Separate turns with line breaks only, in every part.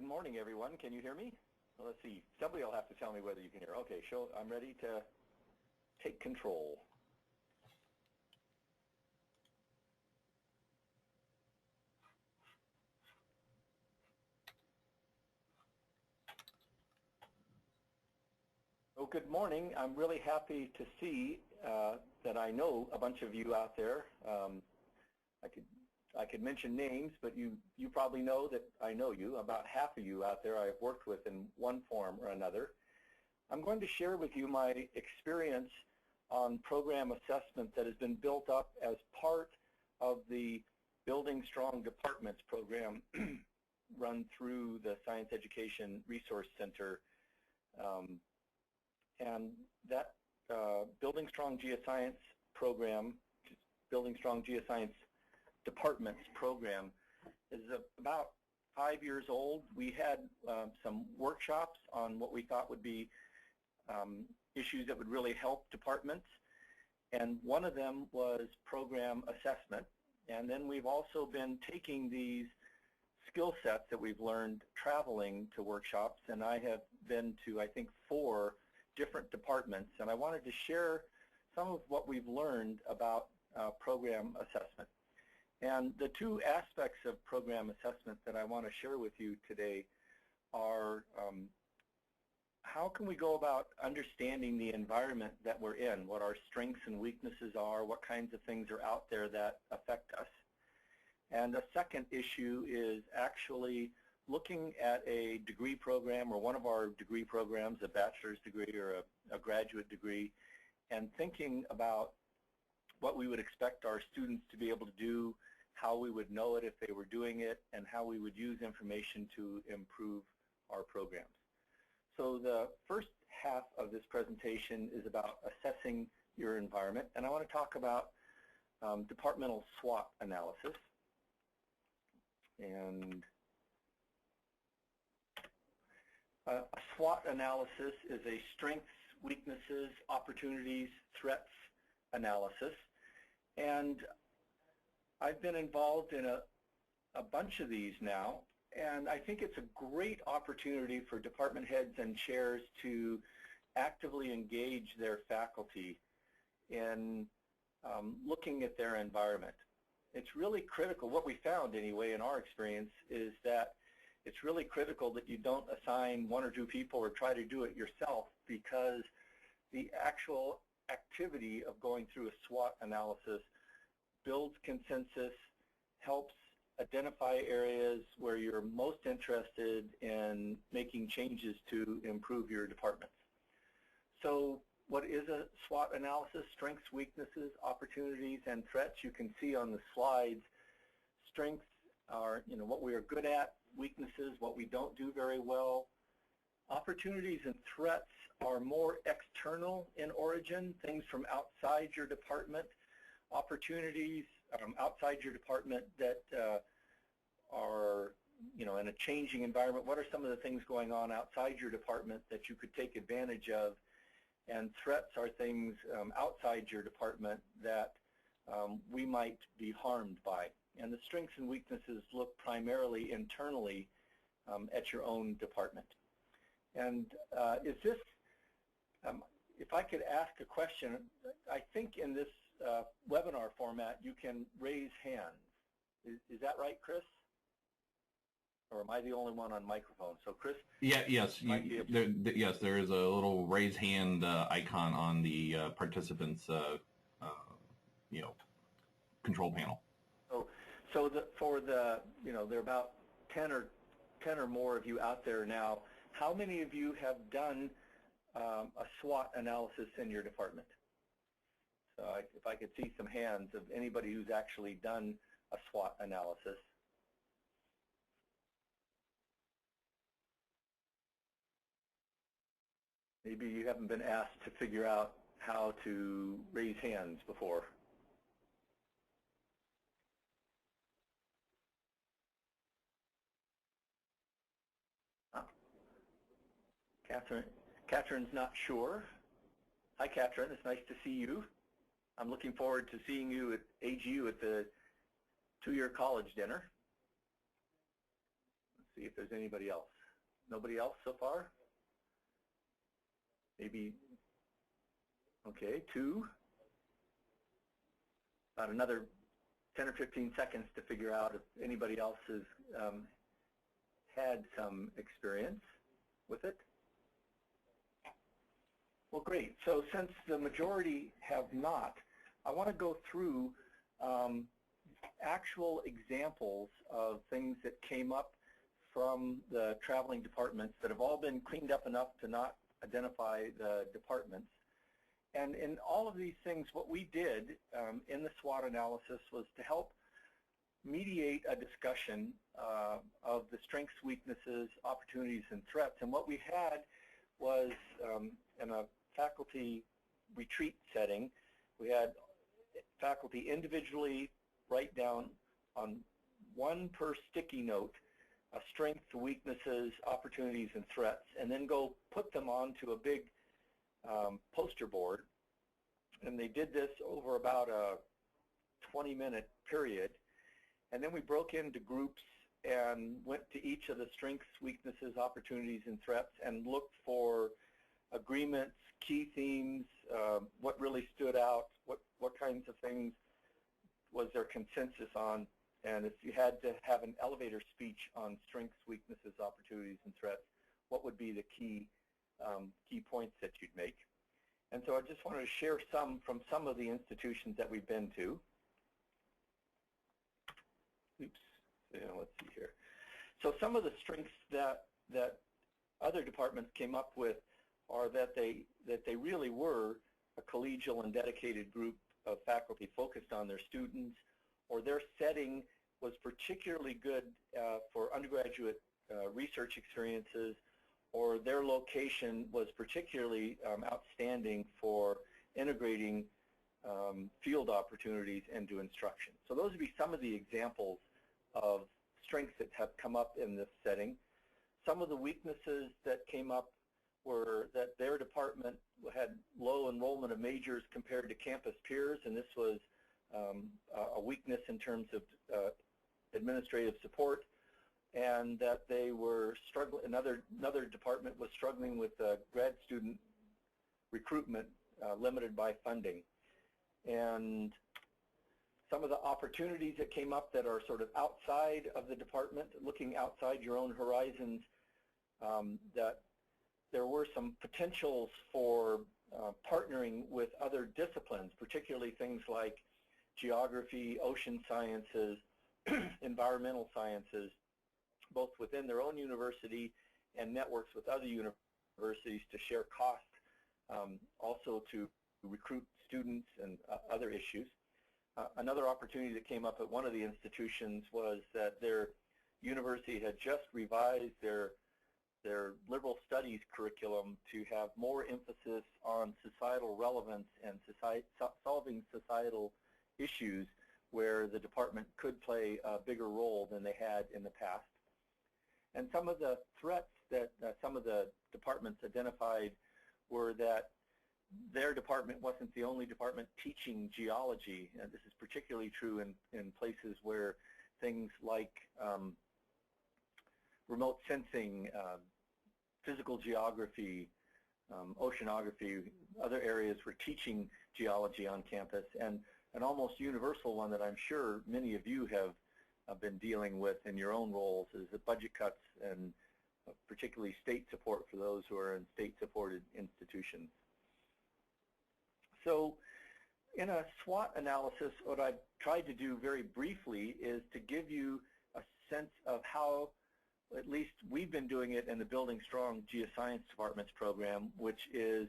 morning, everyone. Can you hear me? Well, let's see. Somebody will have to tell me whether you can hear. Okay, I'm ready to take control. Oh, good morning. I'm really happy to see that I know a bunch of you out there. I could mention names, but you probably know that I know you. About half of you out there I've worked with in one form or another. I'm going to share with you my experience on program assessment that has been built up as part of the Building Strong Departments program run through the Science Education Resource Center. And that Building Strong Geoscience program, Building Strong Geoscience Departments program, is about 5 years old. We had some workshops on what we thought would be issues that would really help departments, and one of them was program assessment. And then we've also been taking these skill sets that we've learned traveling to workshops, and I have been to, I think, 4 different departments, and I wanted to share some of what we've learned about program assessment. And the 2 aspects of program assessment that I want to share with you today are how can we go about understanding the environment that we're in, what our strengths and weaknesses are, what kinds of things are out there that affect us. And the second issue is actually looking at a degree program or one of our degree programs, a bachelor's degree or a graduate degree, and thinking about what we would expect our students to be able to do, how we would know it if they were doing it, and how we would use information to improve our programs. So the first half of this presentation is about assessing your environment, and I want to talk about departmental SWOT analysis. And a SWOT analysis is a strengths, weaknesses, opportunities, threats analysis. And I've been involved in a bunch of these now, and I think it's a great opportunity for department heads and chairs to actively engage their faculty in looking at their environment. It's really critical. What we found anyway in our experience is that it's really critical that you don't assign 1 or 2 people or try to do it yourself, because the actual activity of going through a SWOT analysis builds consensus, helps identify areas where you're most interested in making changes to improve your departments. So what is a SWOT analysis? Strengths, weaknesses, opportunities, and threats. You can see on the slides, strengths are what we are good at, weaknesses, what we don't do very well. Opportunities and threats are more external in origin, things from outside your department. Opportunities outside your department that are in a changing environment. What are some of the things going on outside your department that you could take advantage of? And threats are things outside your department that we might be harmed by. And the strengths and weaknesses look primarily internally at your own department. And if I could ask a question, I think in this webinar format you can raise hands. Is that right, Chris? Or am I the only one on microphone? So Chris?
Yes, yes, there is a little raise hand icon on the participants control panel.
So there are about 10 or more of you out there now. How many of you have done a SWOT analysis in your department? So if I could see some hands of anybody who's actually done a SWOT analysis. Maybe you haven't been asked to figure out how to raise hands before. Catherine's not sure. Hi, Catherine. It's nice to see you. I'm looking forward to seeing you at AGU at the 2-year college dinner. Let's see if there's anybody else. Nobody else so far? Maybe, okay, 2. About another 10 or 15 seconds to figure out if anybody else has had some experience with it. Well, great. So since the majority have not, I want to go through actual examples of things that came up from the traveling departments that have all been cleaned up enough to not identify the departments. And in all of these things, what we did in the SWOT analysis was to help mediate a discussion of the strengths, weaknesses, opportunities, and threats. And what we had was in a faculty retreat setting, we had faculty individually write down on 1 per sticky note strengths, weaknesses, opportunities, and threats, and then go put them onto a big poster board. And they did this over about a 20-minute period. And then we broke into groups and went to each of the strengths, weaknesses, opportunities, and threats and looked for agreements, key themes, what really stood out, what kinds of things was there consensus on, and if you had to have an elevator speech on strengths, weaknesses, opportunities, and threats, what would be the key points that you'd make? And so I just wanted to share some from some of the institutions that we've been to. Oops, yeah, let's see here. So some of the strengths that other departments came up with are that they really were a collegial and dedicated group of faculty focused on their students, or their setting was particularly good for undergraduate research experiences, or their location was particularly outstanding for integrating field opportunities into instruction. So those would be some of the examples of strengths that have come up in this setting. Some of the weaknesses that came up were that their department had low enrollment of majors compared to campus peers, and this was a weakness in terms of administrative support, and that they were struggling, another department was struggling with grad student recruitment limited by funding. And some of the opportunities that came up that are sort of outside of the department, looking outside your own horizons, that there were some potentials for partnering with other disciplines, particularly things like geography, ocean sciences, environmental sciences, both within their own university and networks with other universities to share costs, also to recruit students and other issues. Another opportunity that came up at one of the institutions was that their university had just revised their liberal studies curriculum to have more emphasis on societal relevance and solving societal issues where the department could play a bigger role than they had in the past. And some of the threats that some of the departments identified were that their department wasn't the only department teaching geology. And this is particularly true in places where things like remote sensing, physical geography, oceanography, other areas were teaching geology on campus. And an almost universal one that I'm sure many of you have been dealing with in your own roles is the budget cuts and particularly state support for those who are in state-supported institutions. So in a SWOT analysis, what I've tried to do very briefly is to give you a sense of how, at least we've been doing it in the Building Strong Geoscience Departments program, which is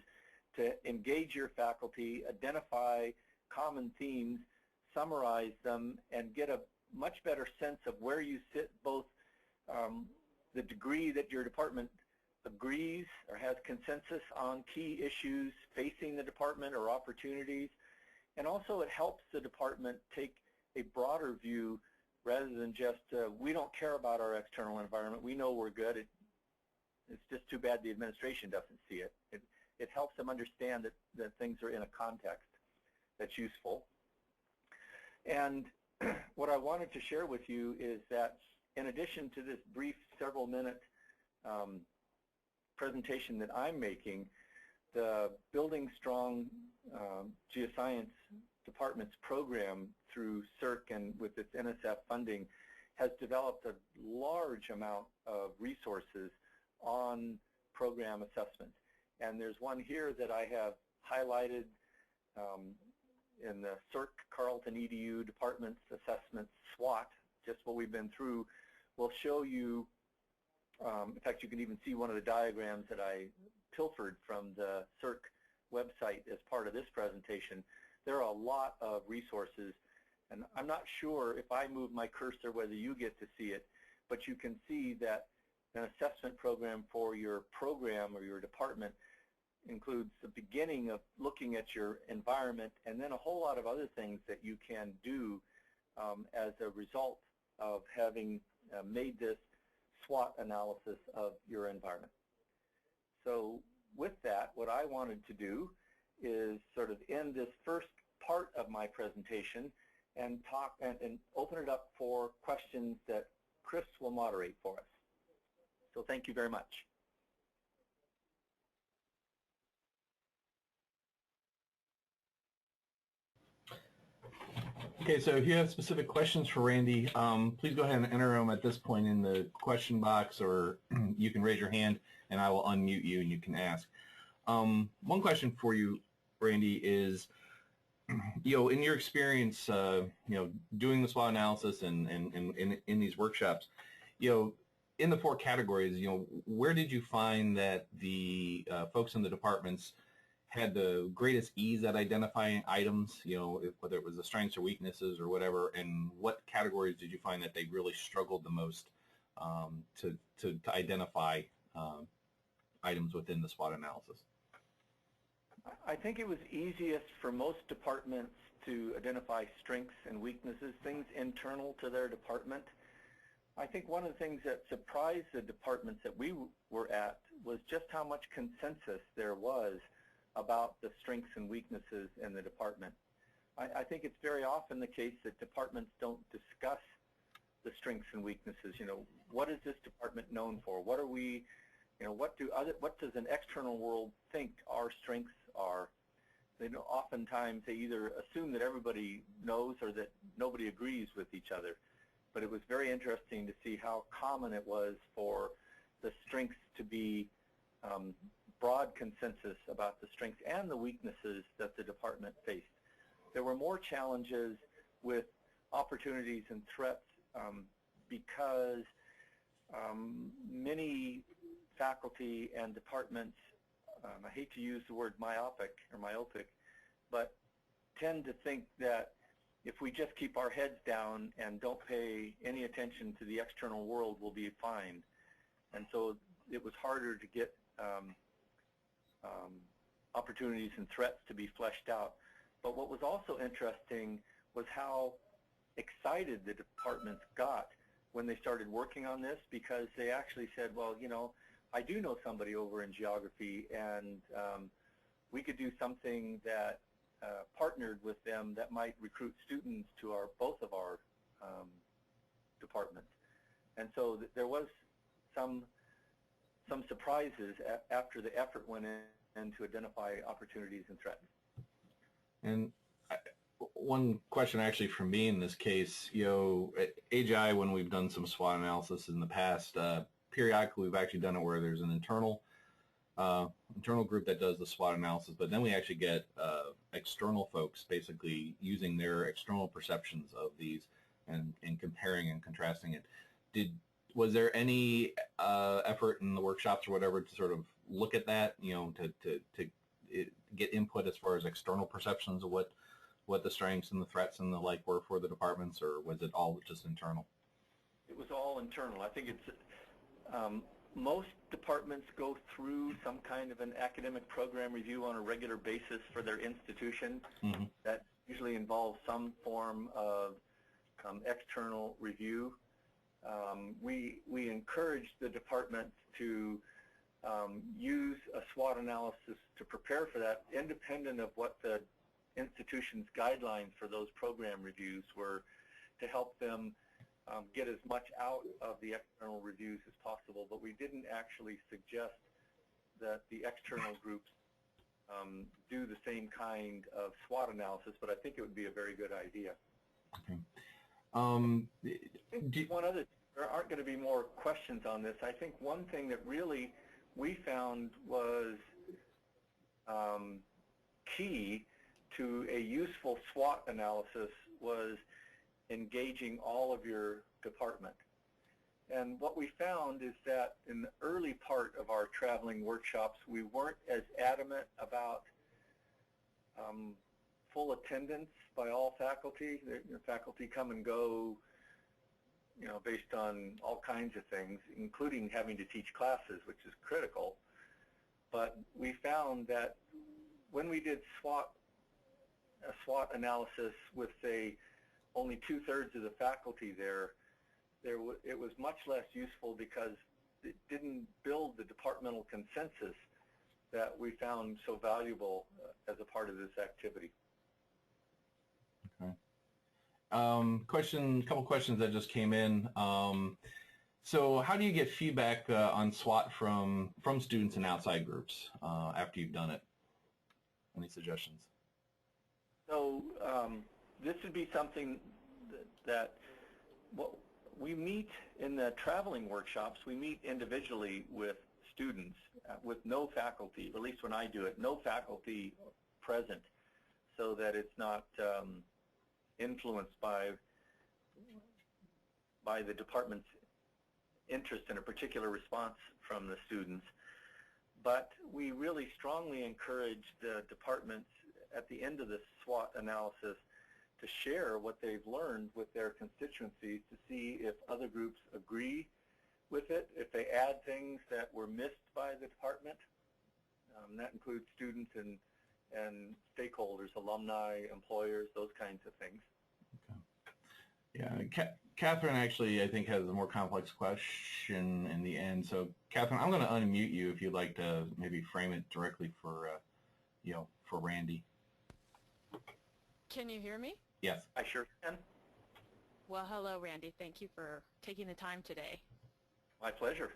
to engage your faculty, identify common themes, summarize them, and get a much better sense of where you sit, both the degree that your department agrees or has consensus on key issues facing the department or opportunities, and also it helps the department take a broader view rather than just, we don't care about our external environment, we know we're good, it's just too bad the administration doesn't see it. It helps them understand that things are in a context that's useful. And what I wanted to share with you is that in addition to this brief several-minute presentation that I'm making, the Building Strong Geoscience Department's program through CERC and with its NSF funding has developed a large amount of resources on program assessment. And there's one here that I have highlighted in the CERC Carleton EDU Department's assessment SWOT, just what we've been through, will show you, in fact, you can even see one of the diagrams that I pilfered from the CERC website as part of this presentation. There are a lot of resources, and I'm not sure if I move my cursor whether you get to see it, but you can see that an assessment program for your program or your department includes the beginning of looking at your environment and then a whole lot of other things that you can do as a result of having made this SWOT analysis of your environment. So with that, what I wanted to do is sort of end this first part of my presentation and talk and open it up for questions that Chris will moderate for us. So thank you very much.
Okay, so if you have specific questions for Randy, please go ahead and enter them at this point in the question box, or you can raise your hand and I will unmute you and you can ask. One question for you, Randy, is, in your experience, doing the SWOT analysis and in these workshops, in the 4 categories, where did you find that the folks in the departments had the greatest ease at identifying items, whether it was the strengths or weaknesses or whatever, and what categories did you find that they really struggled the most to identify items within the SWOT analysis?
I think it was easiest for most departments to identify strengths and weaknesses, things internal to their department. I think one of the things that surprised the departments that we were at was just how much consensus there was about the strengths and weaknesses in the department. I think it's very often the case that departments don't discuss the strengths and weaknesses. What is this department known for? What are we, what does an external world think our strengths are? Oftentimes they either assume that everybody knows or that nobody agrees with each other. But it was very interesting to see how common it was for the strengths to be broad consensus about the strengths and the weaknesses that the department faced. There were more challenges with opportunities and threats because many faculty and departments, I hate to use the word myopic, but tend to think that if we just keep our heads down and don't pay any attention to the external world, we'll be fine. And so it was harder to get opportunities and threats to be fleshed out. But what was also interesting was how excited the departments got when they started working on this, because they actually said, well, I do know somebody over in geography, and we could do something that partnered with them that might recruit students to both of our departments. And so there was some surprises after the effort went in to identify opportunities and threats. And
one question actually from me in this case, at AGI, when we've done some SWOT analysis in the past, periodically we've actually done it where there's an internal group that does the SWOT analysis, but then we actually get external folks basically using their external perceptions of these and comparing and contrasting it. Was there any effort in the workshops or whatever to sort of look at that, to get input as far as external perceptions of what the strengths and the threats and the like were for the departments, or was it all just internal?
It was all internal. I think it's most departments go through some kind of an academic program review on a regular basis for their institution. Mm-hmm. That usually involves some form of external review. We encourage the departments to use a SWOT analysis to prepare for that, independent of what the institution's guidelines for those program reviews were, to help them get as much out of the external reviews as possible, but we didn't actually suggest that the external groups do the same kind of SWOT analysis, but I think it would be a very good idea.
Okay.
One other, there aren't going to be more questions on this. I think one thing that really we found was key to a useful SWOT analysis was engaging all of your department. And what we found is that in the early part of our traveling workshops, we weren't as adamant about full attendance by all faculty. The faculty come and go, you know, based on all kinds of things, including having to teach classes, which is critical. But we found that when we did a SWOT analysis with, say, only 2/3 of the faculty there, it was much less useful because it didn't build the departmental consensus that we found so valuable as a part of this activity.
Okay. Couple questions that just came in. So how do you get feedback on SWOT from students and outside groups after you've done it? Any suggestions?
So this would be something that we meet in the traveling workshops. We meet individually with students, with no faculty, at least when I do it, no faculty present, so that it's not influenced by the department's interest in a particular response from the students. But we really strongly encourage the departments at the end of the SWOT analysis to share what they've learned with their constituencies to see if other groups agree with it, if they add things that were missed by the department. That includes students and stakeholders, alumni, employers, those kinds of things.
Okay. Yeah, Catherine actually, I think, has a more complex question in the end. So, Catherine, I'm going to unmute you if you'd like to maybe frame it directly for, for Randy.
Can you hear me?
Yes.
I sure can.
Well, hello, Randy. Thank you for taking the time today.
My pleasure.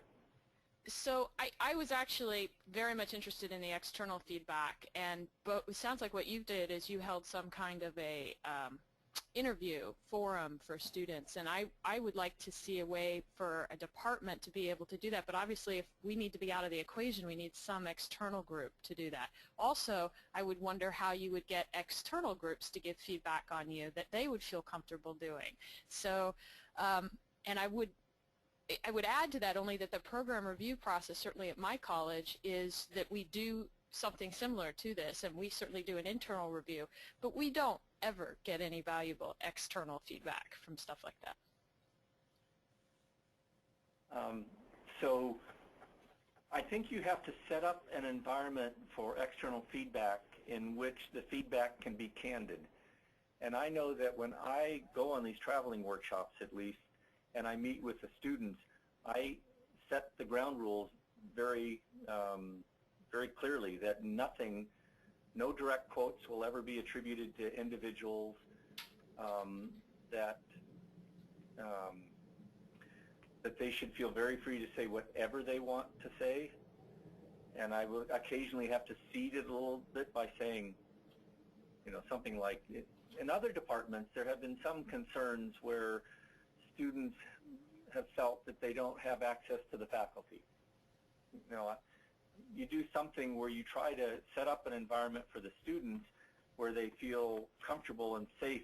So I was actually very much interested in the external feedback, but it sounds like what you did is you held some kind of a interview forum for students, and I would like to see a way for a department to be able to do that, but obviously if we need to be out of the equation, we need some external group to do that. Also, I would wonder how you would get external groups to give feedback on you that they would feel comfortable doing. So, and I would add to that only that the program review process, certainly at my college, is that we do something similar to this, and we certainly do an internal review, but we don't ever get any valuable external feedback from stuff like that.
So I think you have to set up an environment for external feedback in which the feedback can be candid. And I know that when I go on these traveling workshops, at least, and I meet with the students, I set the ground rules very, very clearly that no direct quotes will ever be attributed to individuals, that they should feel very free to say whatever they want to say. And I will occasionally have to seed it a little bit by saying, something like, in other departments, there have been some concerns where students have felt that they don't have access to the faculty. You do something where you try to set up an environment for the students where they feel comfortable and safe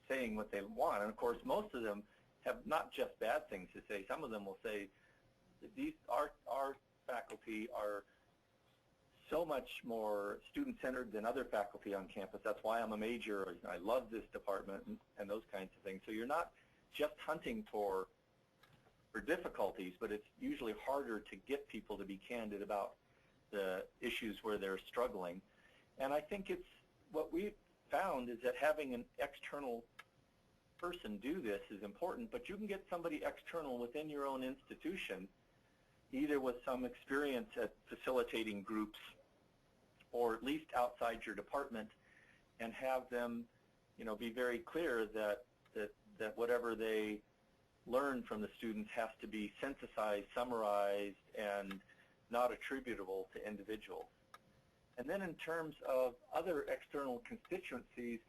saying what they want. And of course, most of them have not just bad things to say. Some of them will say, our faculty are so much more student-centered than other faculty on campus. That's why I'm a major. Or, I love this department, and those kinds of things. So you're not just hunting for difficulties, but it's usually harder to get people to be candid about the issues where they're struggling. And I think what we've found is that having an external person do this is important, but you can get somebody external within your own institution, either with some experience at facilitating groups or at least outside your department, and have them, be very clear that whatever they learned from the students has to be synthesized, summarized, and not attributable to individuals. And then in terms of other external constituencies,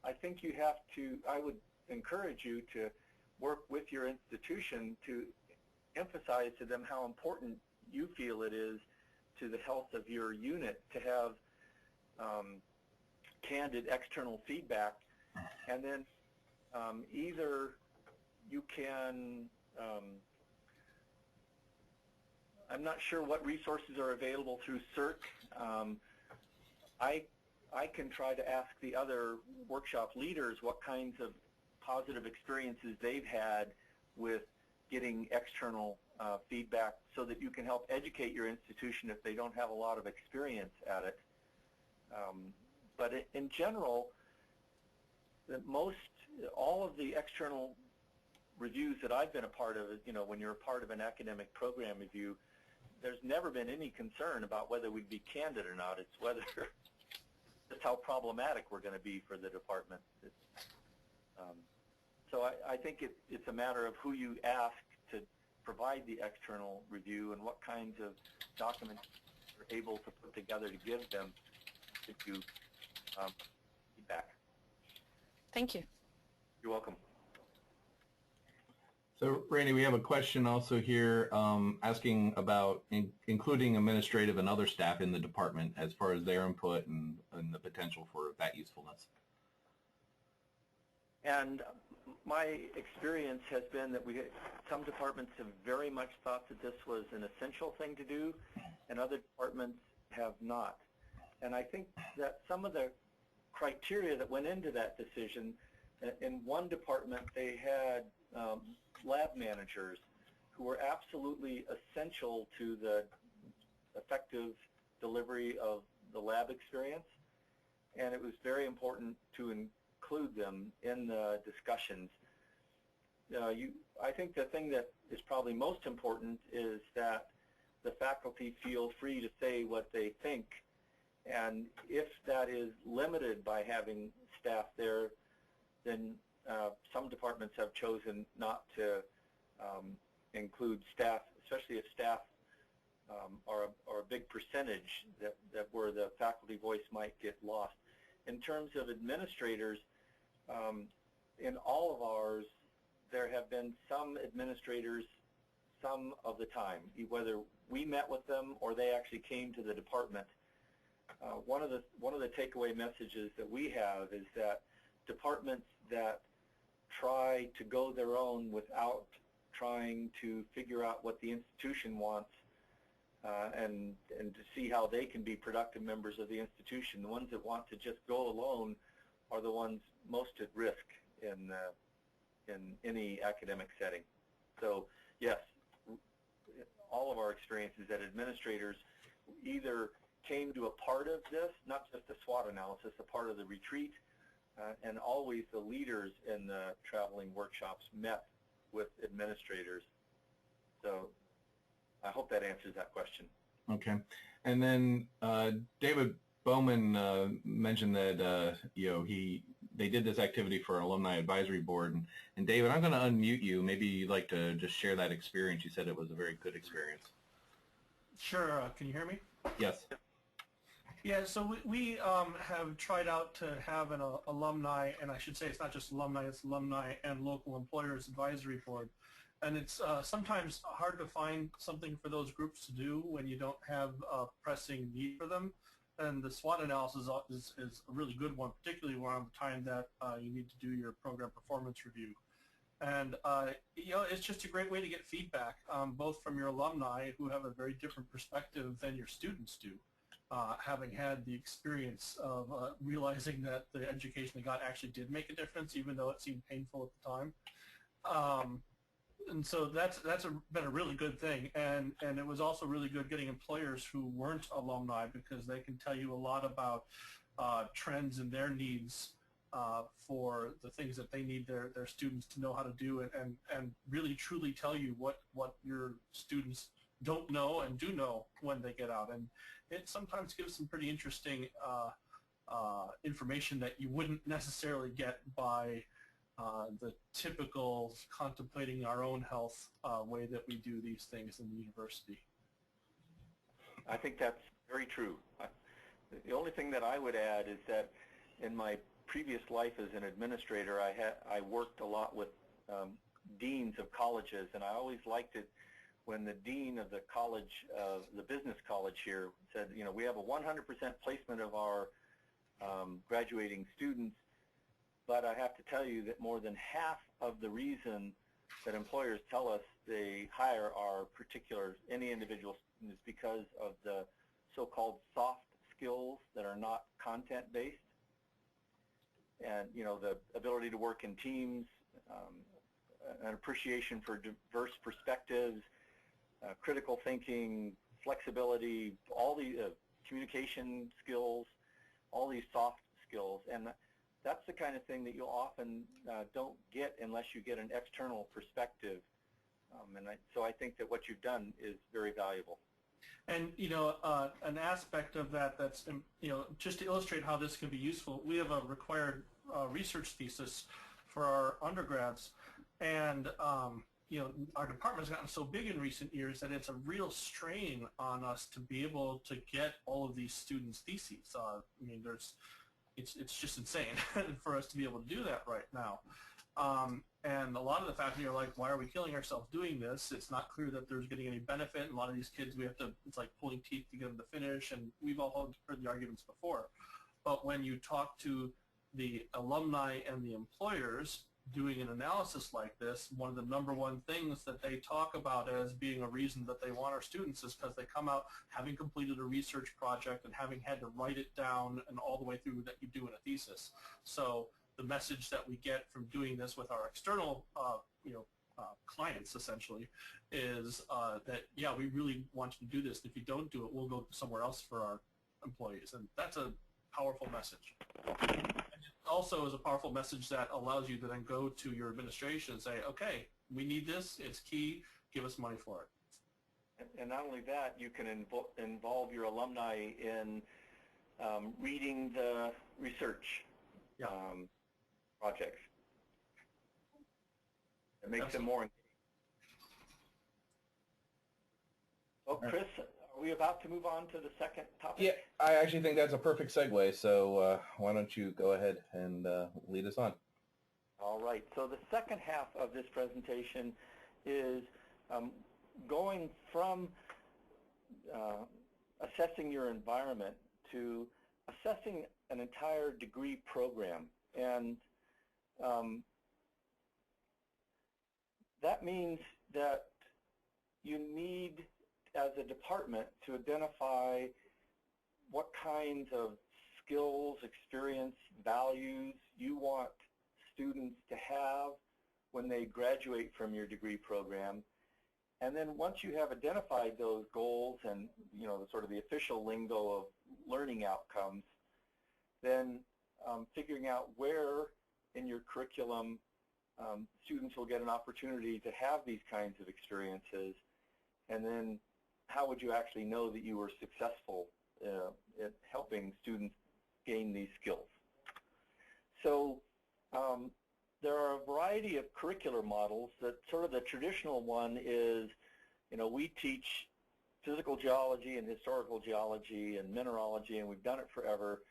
I think you have to, I would encourage you to work with your institution to emphasize to them how important you feel it is to the health of your unit to have candid external feedback. And then either you can, I'm not sure what resources are available through CERC. I can try to ask the other workshop leaders what kinds of positive experiences they've had with getting external feedback so that you can help educate your institution if they don't have a lot of experience at it. But in general, all of the external reviews that I've been a part of, you know, when you're a part of an academic program review, there's never been any concern about whether we'd be candid or not. It's whether it's how problematic we're going to be for the department. So I think it's a matter of who you ask to provide the external review and what kinds of documents you're able to put together to give them to do feedback.
Thank you.
You're welcome.
So, Randy, we have a question also here asking about including administrative and other staff in the department as far as their input and the potential for that usefulness.
And my experience has been that some departments have very much thought that this was an essential thing to do, and other departments have not. And I think that some of the criteria that went into that decision, in one department they had lab managers who were absolutely essential to the effective delivery of the lab experience, and it was very important to include them in the discussions. I think the thing that is probably most important is that the faculty feel free to say what they think, and if that is limited by having staff there, then some departments have chosen not to include staff, especially if staff are a big percentage that where the faculty voice might get lost. In terms of administrators, in all of ours, there have been some administrators some of the time, whether we met with them or they actually came to the department. One of the takeaway messages that we have is that departments that try to go their own without trying to figure out what the institution wants and to see how they can be productive members of the institution. The ones that want to just go alone are the ones most at risk in any academic setting. So yes, all of our experiences that administrators either came to a part of this, not just the SWOT analysis, a part of the retreat, and always the leaders in the traveling workshops met with administrators. So I hope that answers that question.
Okay. And then David Bowman mentioned that they did this activity for Alumni Advisory Board. And David, I'm going to unmute you. Maybe you'd like to just share that experience. You said it was a very good experience.
Sure. Can you hear me?
Yes.
Yeah, so we have tried out to have an alumni, and I should say it's not just alumni, it's alumni and local employers advisory board. And it's sometimes hard to find something for those groups to do when you don't have a pressing need for them. And the SWOT analysis is a really good one, particularly around the time that you need to do your program performance review. And it's just a great way to get feedback, both from your alumni who have a very different perspective than your students do. Having had the experience of realizing that the education they got actually did make a difference, even though it seemed painful at the time. And so that's been a really good thing. And it was also really good getting employers who weren't alumni, because they can tell you a lot about trends and their needs for the things that they need their students to know how to do, and really truly tell you what your students don't know and do know when they get out. And it sometimes gives some pretty interesting information that you wouldn't necessarily get by the typical contemplating our own health way that we do these things in the university.
I think that's very true. The only thing that I would add is that in my previous life as an administrator, I worked a lot with deans of colleges, and I always liked it when the dean of the college, the business college here, said, you know, we have a 100% placement of our graduating students, but I have to tell you that more than half of the reason that employers tell us they hire our any individual student is because of the so-called soft skills that are not content-based. And, you know, the ability to work in teams, an appreciation for diverse perspectives, critical thinking, flexibility, all the communication skills, all these soft skills. And that's the kind of thing that you'll often don't get unless you get an external perspective. So I think that what you've done is very valuable.
And, you know, an aspect of that that's, you know, just to illustrate how this can be useful, we have a required research thesis for our undergrads. And, you know, our department has gotten so big in recent years that it's a real strain on us to be able to get all of these students' theses. I mean, it's just insane for us to be able to do that right now. And a lot of the faculty are like, why are we killing ourselves doing this? It's not clear that there's getting any benefit. And a lot of these kids, it's like pulling teeth to get them to finish, and we've all heard the arguments before. But when you talk to the alumni and the employers doing an analysis like this, one of the #1 things that they talk about as being a reason that they want our students is because they come out having completed a research project and having had to write it down and all the way through that you do in a thesis. So the message that we get from doing this with our external clients essentially is that, yeah, we really want you to do this. If you don't do it, we'll go somewhere else for our employees. And that's a powerful message. And it also is a powerful message that allows you to then go to your administration and say, okay, we need this, it's key, give us money for it.
And not only that, you can involve your alumni in reading the research projects. It makes them more engaged. Well, Chris, are we about to move on to the second topic?
Yeah, I actually think that's a perfect segue, so why don't you go ahead and lead us on.
All right, so the second half of this presentation is going from assessing your environment to assessing an entire degree program. And that means that you need, as a department, to identify what kinds of skills, experience, values you want students to have when they graduate from your degree program. And then once you have identified those goals and, you know, the sort of the official lingo of learning outcomes, then figuring out where in your curriculum students will get an opportunity to have these kinds of experiences, and then how would you actually know that you were successful at helping students gain these skills. So there are a variety of curricular models. That sort of the traditional one is, you know, we teach physical geology and historical geology and mineralogy, and we've done it forever,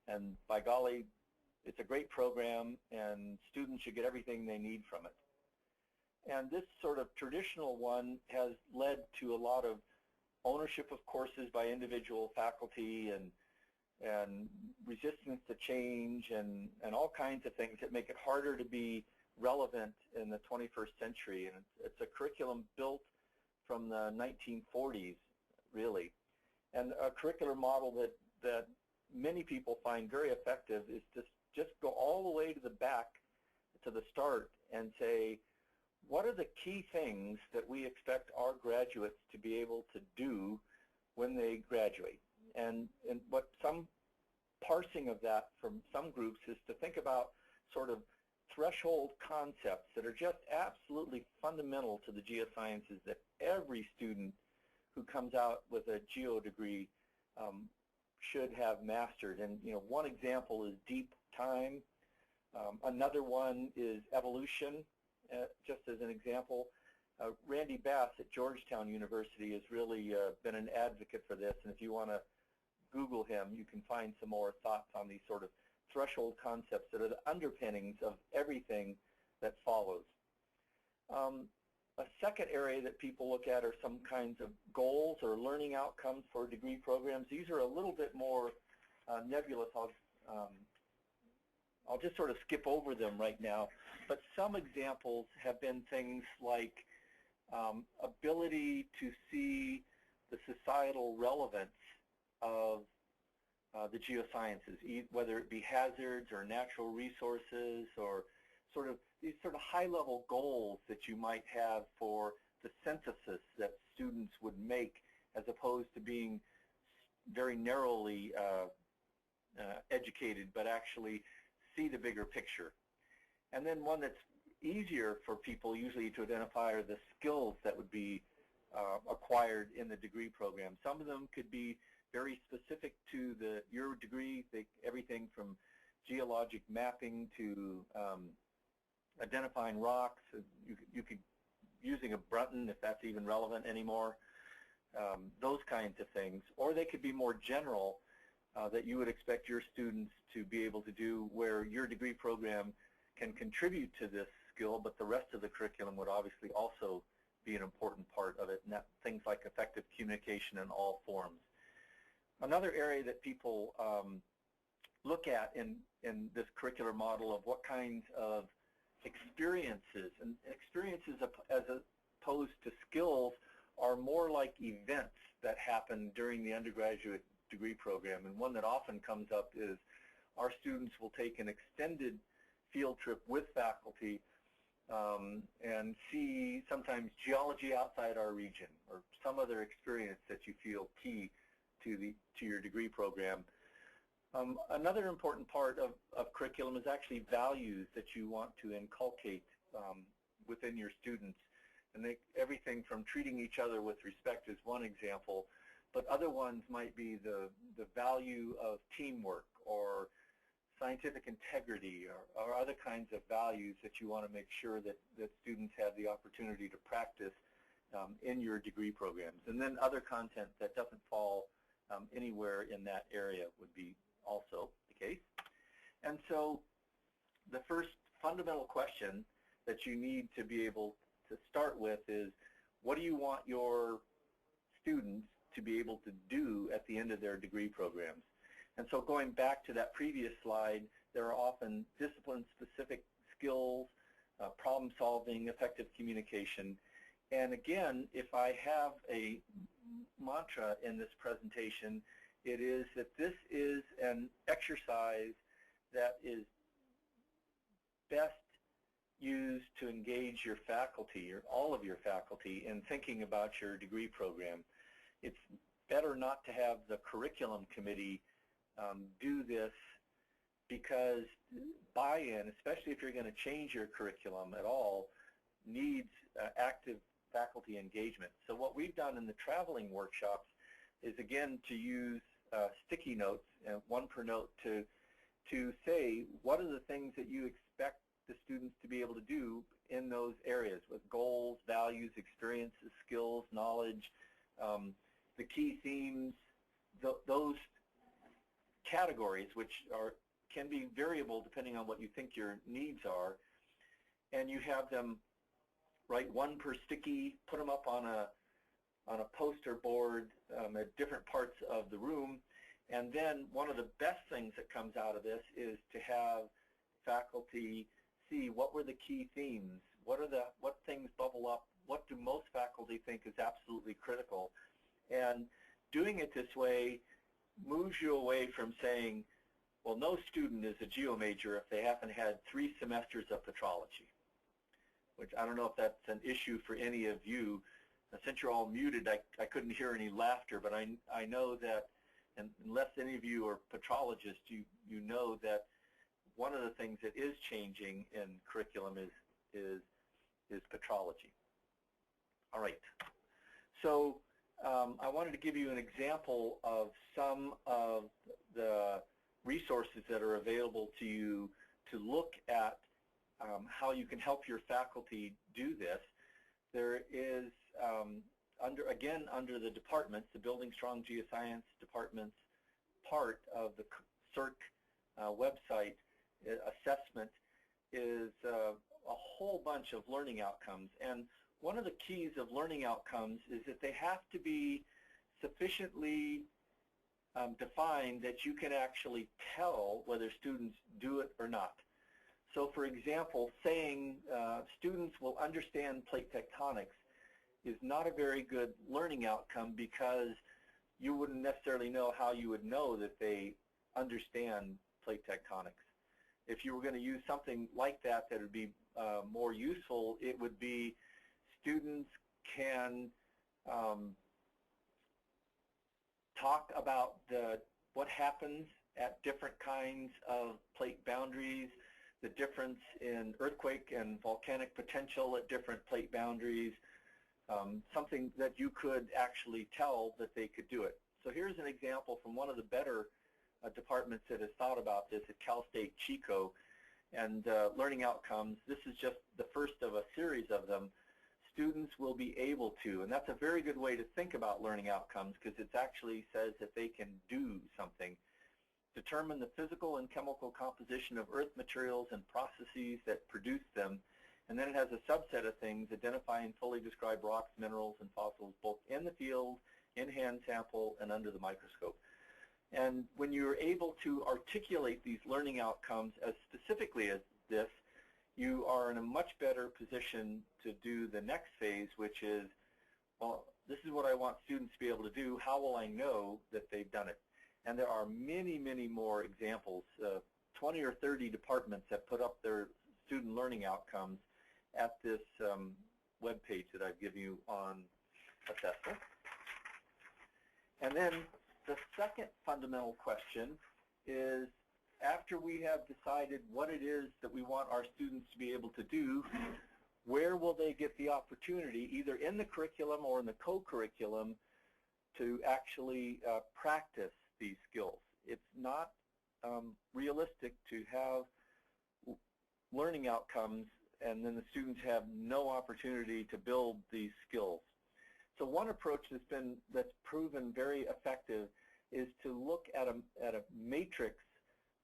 and by golly, it's a great program and students should get everything they need from it. And this sort of traditional one has led to a lot of ownership of courses by individual faculty and resistance to change and all kinds of things that make it harder to be relevant in the 21st century. And it's a curriculum built from the 1940s, really. And a curricular model that many people find very effective is to just go all the way to the back, to the start, and say, what are the key things that we expect our graduates to be able to do when they graduate? And what some parsing of that from some groups is to think about sort of threshold concepts that are just absolutely fundamental to the geosciences that every student who comes out with a geo degree should have mastered. And, you know, one example is deep time, Another one is evolution, just as an example. Randy Bass at Georgetown University has really been an advocate for this, and if you want to Google him, you can find some more thoughts on these sort of threshold concepts that are the underpinnings of everything that follows. A second area that people look at are some kinds of goals or learning outcomes for degree programs. These are a little bit more nebulous. I'll just sort of skip over them right now, but some examples have been things like ability to see the societal relevance of the geosciences, whether it be hazards or natural resources or these sort of high-level goals that you might have for the synthesis that students would make, as opposed to being very narrowly educated, but actually see the bigger picture. And then one that's easier for people usually to identify are the skills that would be acquired in the degree program. Some of them could be very specific to your degree, everything from geologic mapping to identifying rocks. You could, using a Brunton, if that's even relevant anymore, those kinds of things. Or they could be more general, that you would expect your students to be able to do, where your degree program can contribute to this skill, but the rest of the curriculum would obviously also be an important part of it, and that things like effective communication in all forms. Another area that people look at in this curricular model of what kinds of experiences, and experiences as opposed to skills are more like events that happen during the undergraduate degree program. And one that often comes up is our students will take an extended field trip with faculty and see sometimes geology outside our region or some other experience that you feel key to your degree program. Another important part of curriculum is actually values that you want to inculcate within your students. And everything from treating each other with respect is one example, but other ones might be the value of teamwork or scientific integrity or other kinds of values that you want to make sure that students have the opportunity to practice in your degree programs. And then other content that doesn't fall anywhere in that area would be also the case. And so the first fundamental question that you need to be able to start with is, what do you want your students to be able to do at the end of their degree programs? And so going back to that previous slide, there are often discipline-specific skills, problem solving, effective communication. And again, if I have a mantra in this presentation, it is that this is an exercise that is best used to engage your faculty, or all of your faculty, in thinking about your degree program. It's better not to have the curriculum committee do this, because buy-in, especially if you're going to change your curriculum at all, needs active faculty engagement. So what we've done in the traveling workshops is, again, to use sticky notes, one per note, to say what are the things that you expect the students to be able to do in those areas with goals, values, experiences, skills, knowledge, the key themes, those categories, which can be variable depending on what you think your needs are, and you have them write one per sticky, put them up on a poster board at different parts of the room. And then one of the best things that comes out of this is to have faculty see what were the key themes, what things bubble up, what do most faculty think is absolutely critical. And doing it this way moves you away from saying, well, no student is a geo major if they haven't had 3 semesters of petrology, which I don't know if that's an issue for any of you. Since you're all muted, I couldn't hear any laughter, but I know that, and unless any of you are petrologists, you know that one of the things that is changing in curriculum is petrology. All right. So I wanted to give you an example of some of the resources that are available to you to look at how you can help your faculty do this, there is, under the departments, the Building Strong Geoscience departments part of the CERC website assessment is a whole bunch of learning outcomes. And one of the keys of learning outcomes is that they have to be sufficiently defined that you can actually tell whether students do it or not. So for example, saying students will understand plate tectonics is not a very good learning outcome, because you wouldn't necessarily know how you would know that they understand plate tectonics. If you were going to use something like that that would be more useful, it would be students can talk about what happens at different kinds of plate boundaries, the difference in earthquake and volcanic potential at different plate boundaries, something that you could actually tell that they could do it. So here's an example from one of the better departments that has thought about this at Cal State Chico, and learning outcomes. This is just the first of a series of them. Students will be able to, and that's a very good way to think about learning outcomes, because it actually says that they can do something. Determine the physical and chemical composition of earth materials and processes that produce them. And then it has a subset of things: identify and fully describe rocks, minerals, and fossils, both in the field, in hand sample, and under the microscope. And when you're able to articulate these learning outcomes as specifically as this, you are in a much better position to do the next phase, which is, well, this is what I want students to be able to do. How will I know that they've done it? And there are many, many more examples. 20 or 30 departments have put up their student learning outcomes at this web page that I've given you on assessment. And then the second fundamental question is, after we have decided what it is that we want our students to be able to do, where will they get the opportunity, either in the curriculum or in the co-curriculum, to actually practice these skills? It's not realistic to have learning outcomes and then the students have no opportunity to build these skills. So one approach that's proven very effective is to look at a matrix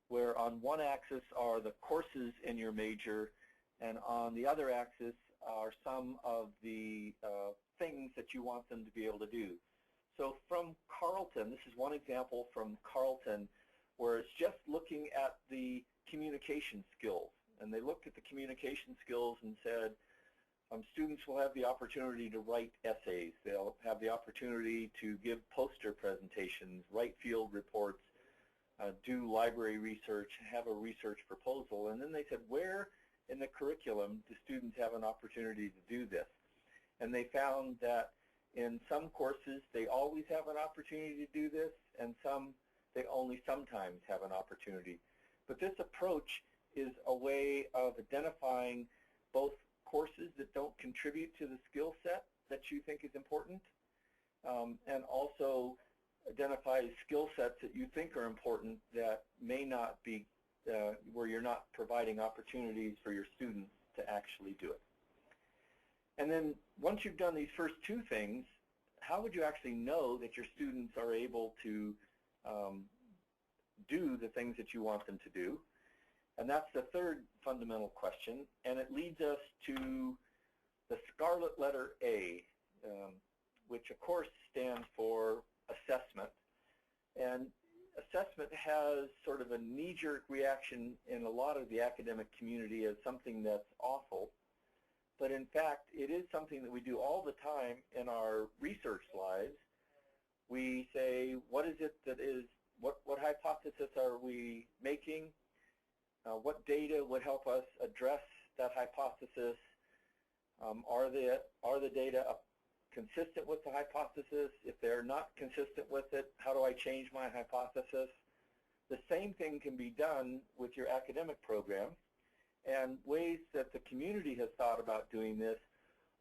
where on one axis are the courses in your major, and on the other axis are some of the things that you want them to be able to do. So from Carleton, this is one example from Carleton, where it's just looking at the communication skills. And they looked at the communication skills and said, students will have the opportunity to write essays. They'll have the opportunity to give poster presentations, write field reports, do library research, have a research proposal. And then they said, where in the curriculum do students have an opportunity to do this? And they found that in some courses they always have an opportunity to do this, and some they only sometimes have an opportunity. But this approach is a way of identifying both courses that don't contribute to the skill set that you think is important, and also identify skill sets that you think are important that may not be, where you're not providing opportunities for your students to actually do it. And then once you've done these first two things, how would you actually know that your students are able to do the things that you want them to do? And that's the third fundamental question, and it leads us to the scarlet letter A, which of course stands for assessment. And assessment has sort of a knee-jerk reaction in a lot of the academic community as something that's awful, but in fact it is something that we do all the time in our research lives. We say, what is it that is, what hypothesis are we making? What data would help us address that hypothesis? Are the data consistent with the hypothesis? If they're not consistent with it, how do I change my hypothesis? The same thing can be done with your academic program, and ways that the community has thought about doing this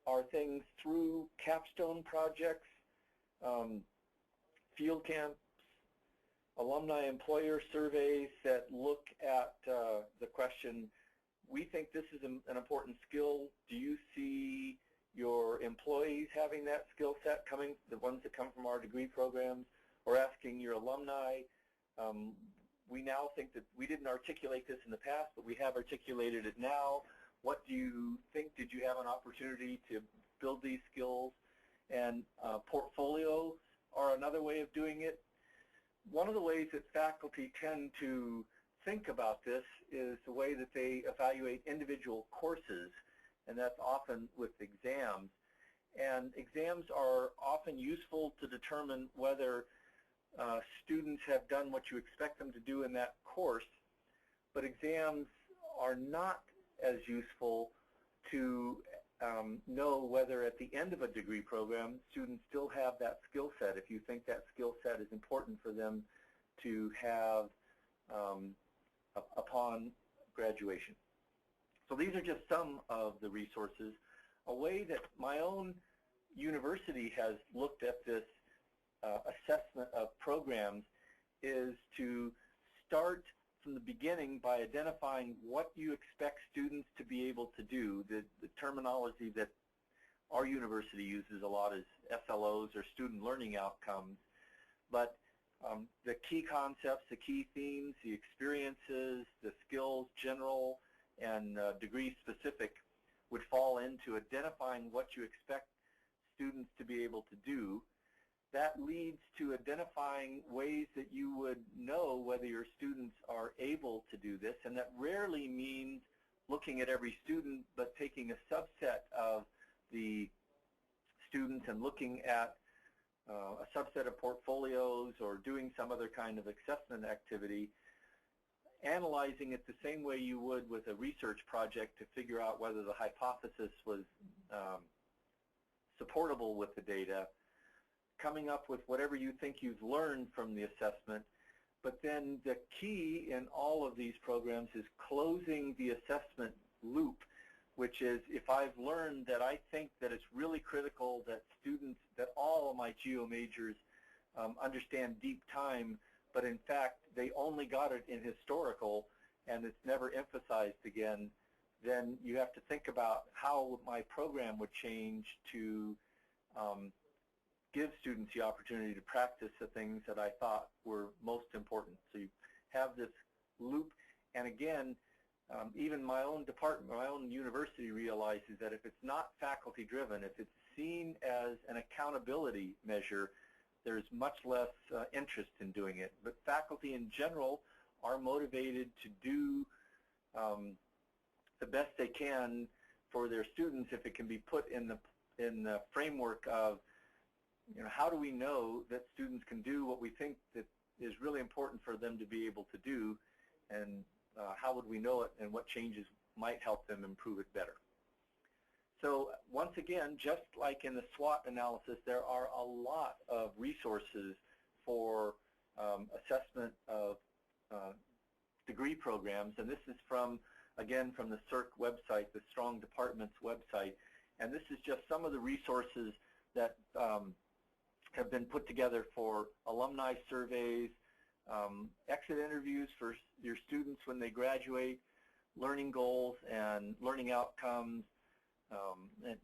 are things through capstone projects, field camps, alumni employer surveys that look at the question, we think this is an important skill. Do you see your employees having that skill set coming, the ones that come from our degree programs, or asking your alumni? We now think that we didn't articulate this in the past, but we have articulated it now. What do you think? Did you have an opportunity to build these skills? And portfolios are another way of doing it. One of the ways that faculty tend to think about this is the way that they evaluate individual courses, and that's often with exams. And exams are often useful to determine whether students have done what you expect them to do in that course, but exams are not as useful to know whether at the end of a degree program students still have that skill set, if you think that skill set is important for them to have upon graduation. So these are just some of the resources. A way that my own university has looked at this assessment of programs is to start from the beginning by identifying what you expect students to be able to do. The terminology that our university uses a lot is SLOs, or student learning outcomes, but the key concepts, the key themes, the experiences, the skills, general and degree specific, would fall into identifying what you expect students to be able to do. That leads to identifying ways that you would know whether your students are able to do this, and that rarely means looking at every student, but taking a subset of the students and looking at a subset of portfolios or doing some other kind of assessment activity, analyzing it the same way you would with a research project to figure out whether the hypothesis was supportable with the data, coming up with whatever you think you've learned from the assessment. But then the key in all of these programs is closing the assessment loop, which is, if I've learned that I think that it's really critical that students, that all of my geo majors understand deep time, but in fact they only got it in historical and it's never emphasized again, then you have to think about how my program would change to give students the opportunity to practice the things that I thought were most important. So you have this loop, and again, even my own department, my own university realizes that if it's not faculty driven, if it's seen as an accountability measure, there's much less interest in doing it. But faculty in general are motivated to do the best they can for their students if it can be put in the framework of, you know, how do we know that students can do what we think that is really important for them to be able to do, and how would we know it, and what changes might help them improve it better. So once again, just like in the SWOT analysis, there are a lot of resources for assessment of degree programs, and this is from, again, from the CERC website, the Strong Departments website, and this is just some of the resources that have been put together for alumni surveys, exit interviews for your students when they graduate, learning goals and learning outcomes,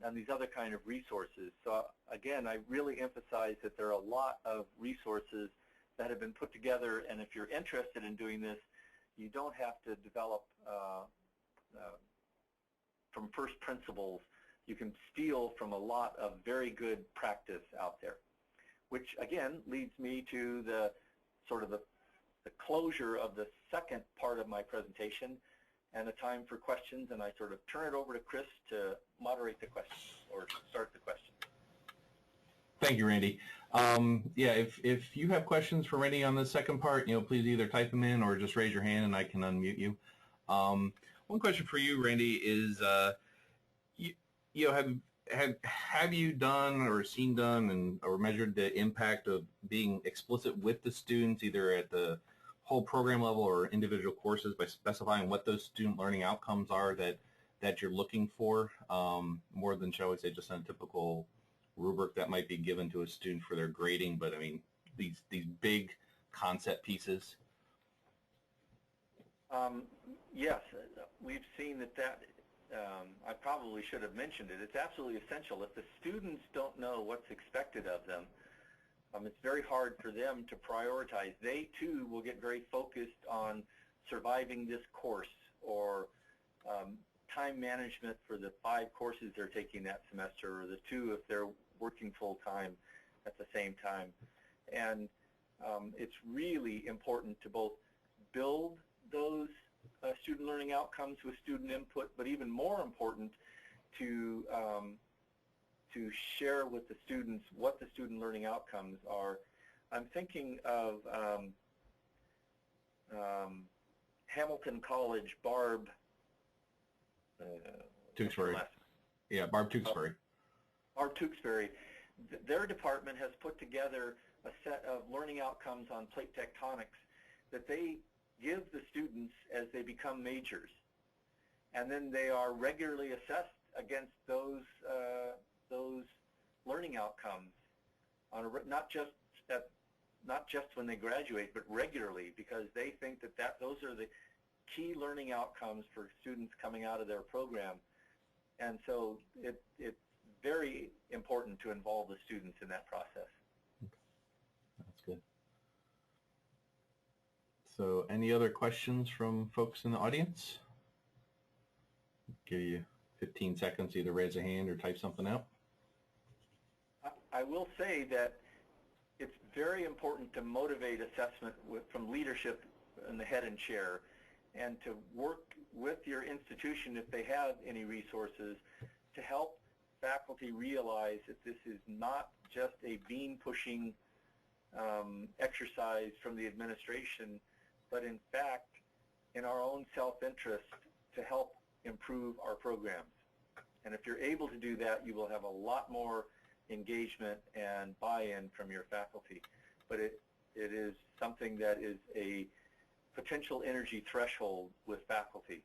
and these other kind of resources. So again, I really emphasize that there are a lot of resources that have been put together, and if you're interested in doing this, you don't have to develop from first principles. You can steal from a lot of very good practice out there, which again leads me to the sort of the closure of the second part of my presentation and the time for questions, and I sort of turn it over to Chris to moderate the questions or start the questions.
Thank you, Randy. Yeah, if you have questions for Randy on the second part, please either type them in or just raise your hand and I can unmute you. One question for you, Randy, is have you done or seen done or measured the impact of being explicit with the students, either at the whole program level or individual courses, by specifying what those student learning outcomes are that you're looking for, more than, shall we say, just a typical rubric that might be given to a student for their grading? But I mean, these big concept pieces?
Yes, we've seen that I probably should have mentioned it. It's absolutely essential. If the students don't know what's expected of them, it's very hard for them to prioritize. They too will get very focused on surviving this course or time management for the 5 courses they're taking that semester, or the 2 if they're working full-time at the same time. And it's really important to both build those student learning outcomes with student input, but even more important to share with the students what the student learning outcomes are. I'm thinking of Hamilton College, Barb
Tewksbury. Yeah, Barb Tewksbury.
Barb Tewksbury. Their department has put together a set of learning outcomes on plate tectonics that they give the students as they become majors, and then they are regularly assessed against those learning outcomes on not just when they graduate, but regularly, because they think that those are the key learning outcomes for students coming out of their program. And so it's very important to involve the students in that process.
That's good. So any other questions from folks in the audience? Give you 15 seconds, either raise a hand or type something out.
I will say that it's very important to motivate assessment from leadership in the head and chair, and to work with your institution, if they have any resources, to help faculty realize that this is not just a bean-pushing exercise from the administration, but in fact, in our own self-interest, to help improve our programs. And if you're able to do that, you will have a lot more engagement and buy-in from your faculty. But it is something that is a potential energy threshold with faculty.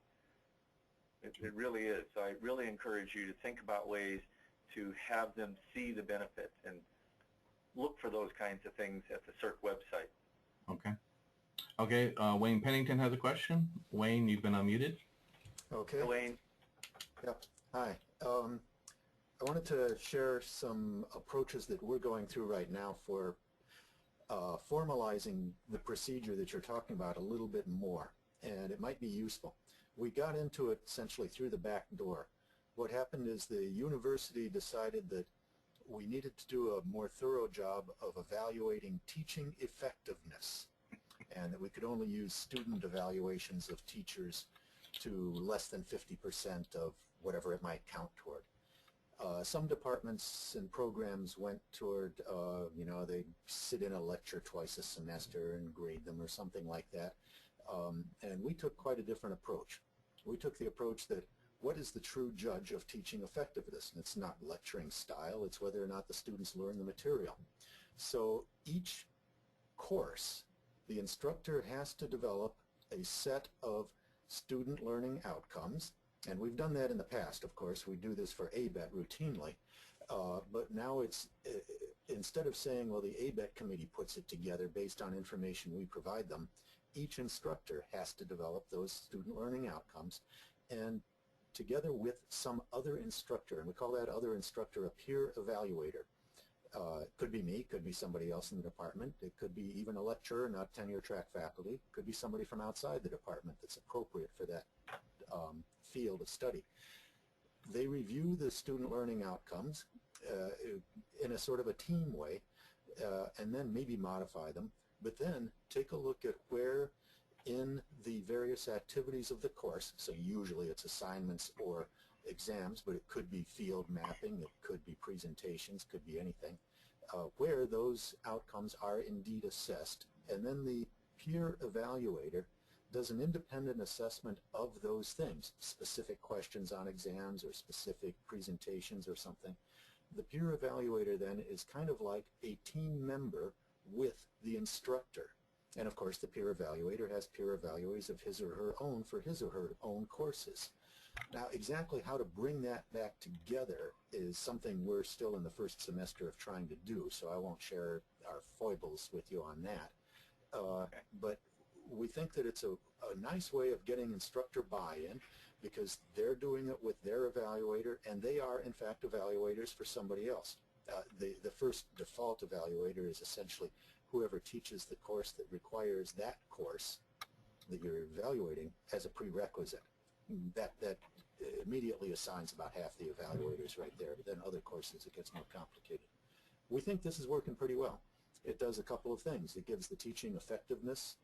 It really is. So I really encourage you to think about ways to have them see the benefit and look for those kinds of things at the CERC website.
Okay. Okay, Wayne Pennington has a question. Wayne, you've been unmuted.
Okay.
Hey, Wayne.
Yep. Hi. I wanted to share some approaches that we're going through right now for formalizing the procedure that you're talking about a little bit more, and it might be useful. We got into it essentially through the back door. What happened is the university decided that we needed to do a more thorough job of evaluating teaching effectiveness, and that we could only use student evaluations of teachers to less than 50% of whatever it might count toward. Some departments and programs went toward, they sit in a lecture twice a semester and grade them or something like that. And we took quite a different approach. We took the approach that what is the true judge of teaching effectiveness? And it's not lecturing style, it's whether or not the students learn the material. So each course, the instructor has to develop a set of student learning outcomes. And we've done that in the past, of course. We do this for ABET routinely. But now it's, instead of saying, well, the ABET committee puts it together based on information we provide them, each instructor has to develop those student learning outcomes, and together with some other instructor, and we call that other instructor a peer evaluator. It could be me, could be somebody else in the department, it could be even a lecturer, not tenure track faculty, it could be somebody from outside the department that's appropriate for that field of study. They review the student learning outcomes in a sort of a team way, and then maybe modify them, but then take a look at where in the various activities of the course, so usually it's assignments or exams, but it could be field mapping, it could be presentations, could be anything, where those outcomes are indeed assessed, and then the peer evaluator does an independent assessment of those things, specific questions on exams or specific presentations or something. The peer evaluator then is kind of like a team member with the instructor. And of course the peer evaluator has peer evaluators of his or her own for his or her own courses. Now exactly how to bring that back together is something we're still in the first semester of trying to do, so I won't share our foibles with you on that. But we think that it's a nice way of getting instructor buy-in because they're doing it with their evaluator, and they are, in fact, evaluators for somebody else. The first default evaluator is essentially whoever teaches the course that requires that course that you're evaluating as a prerequisite. That immediately assigns about half the evaluators right there, but then other courses it gets more complicated. We think this is working pretty well. It does a couple of things. It gives the teaching effectiveness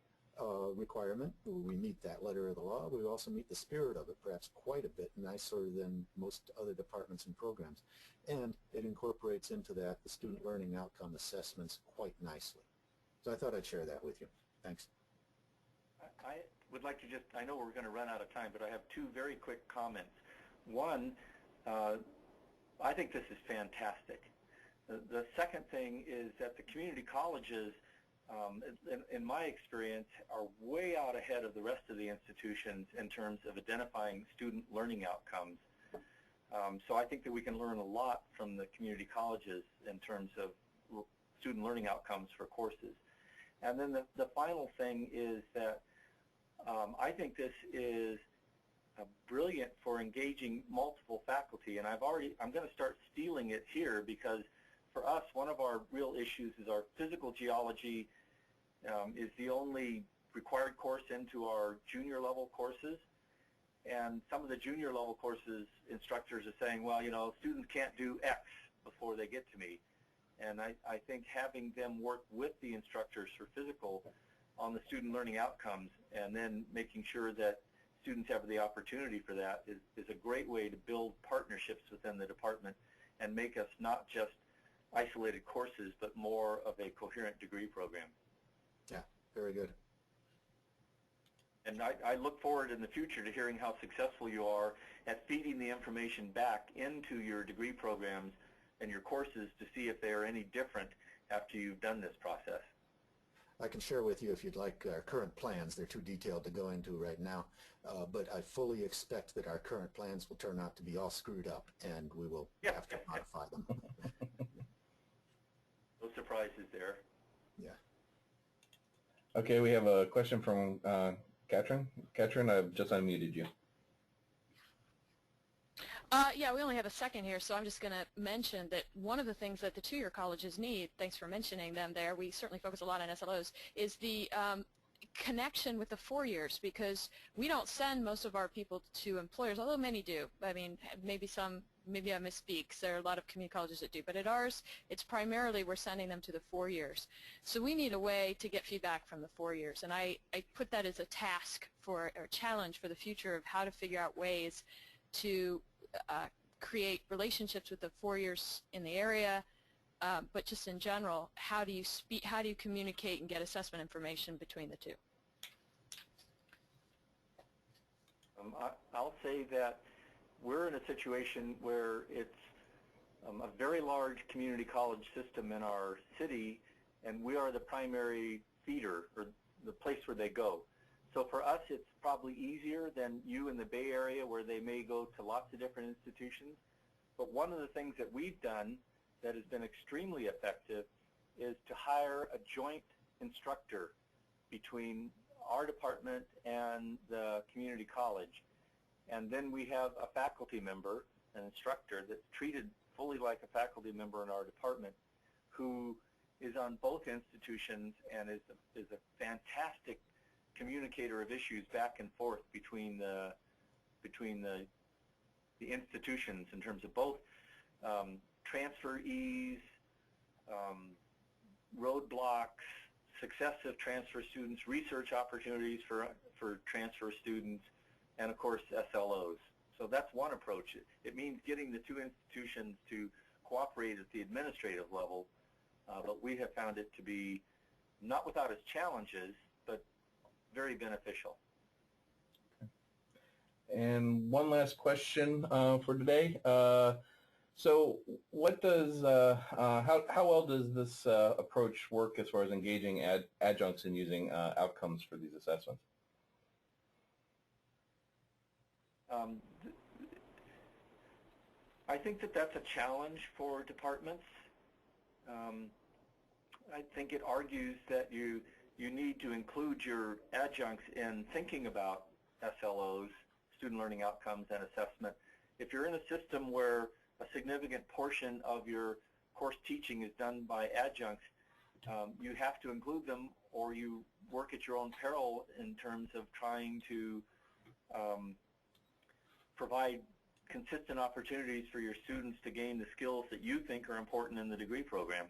requirement. We meet that letter of the law. We also meet the spirit of it, perhaps quite a bit nicer than most other departments and programs. And it incorporates into that the student learning outcome assessments quite nicely. So I thought I'd share that with you. Thanks.
I would like to just, I know we're going to run out of time, but I have two very quick comments. One, I think this is fantastic. The second thing is that the community colleges, in my experience, are way out ahead of the rest of the institutions in terms of identifying student learning outcomes. So I think that we can learn a lot from the community colleges in terms of student learning outcomes for courses. And then the final thing is that I think this is brilliant for engaging multiple faculty, and I'm going to start stealing it here because for us, one of our real issues is our physical geology is the only required course into our junior level courses, and some of the junior level courses instructors are saying, well, you know, students can't do X before they get to me, and I think having them work with the instructors for physical on the student learning outcomes and then making sure that students have the opportunity for that is a great way to build partnerships within the department and make us not just isolated courses, but more of a coherent degree program.
Yeah, very good.
And I look forward in the future to hearing how successful you are at feeding the information back into your degree programs and your courses to see if they are any different after you've done this process.
I can share with you, if you'd like, our current plans. They're too detailed to go into right now, but I fully expect that our current plans will turn out to be all screwed up, and we will have to modify them.
No surprises there.
Yeah.
Okay, we have a question from Katrin. Katrin, I've just unmuted you.
Yeah, we only have a second here, so I'm just going to mention that one of the things that the two-year colleges need, thanks for mentioning them there, we certainly focus a lot on SLOs, is the connection with the 4 years, because we don't send most of our people to employers, although many do. I mean, maybe I misspeak, there are a lot of community colleges that do, but at ours, it's primarily we're sending them to the 4 years. So we need a way to get feedback from the 4 years, and I put that as a task or challenge for the future of how to figure out ways to create relationships with the 4 years in the area, but just in general, how do you communicate and get assessment information between the two?
I'll say that we're in a situation where it's a very large community college system in our city, and we are the primary feeder or the place where they go. So for us, it's probably easier than you in the Bay Area where they may go to lots of different institutions. But one of the things that we've done that has been extremely effective is to hire a joint instructor between our department and the community college. And then we have a faculty member, an instructor, that's treated fully like a faculty member in our department who is on both institutions and is a fantastic communicator of issues back and forth between the institutions in terms of both transferees, roadblocks, successive transfer students, research opportunities for transfer students, and of course SLOs. So that's one approach. It means getting the two institutions to cooperate at the administrative level, but we have found it to be not without its challenges, but very beneficial.
And one last question for today. So what does, how well does this approach work as far as engaging adjuncts in using outcomes for these assessments?
I think that that's a challenge for departments. I think it argues that you you need to include your adjuncts in thinking about SLOs, student learning outcomes, and assessment. If you're in a system where a significant portion of your course teaching is done by adjuncts, you have to include them, or you work at your own peril in terms of trying to provide consistent opportunities for your students to gain the skills that you think are important in the degree program.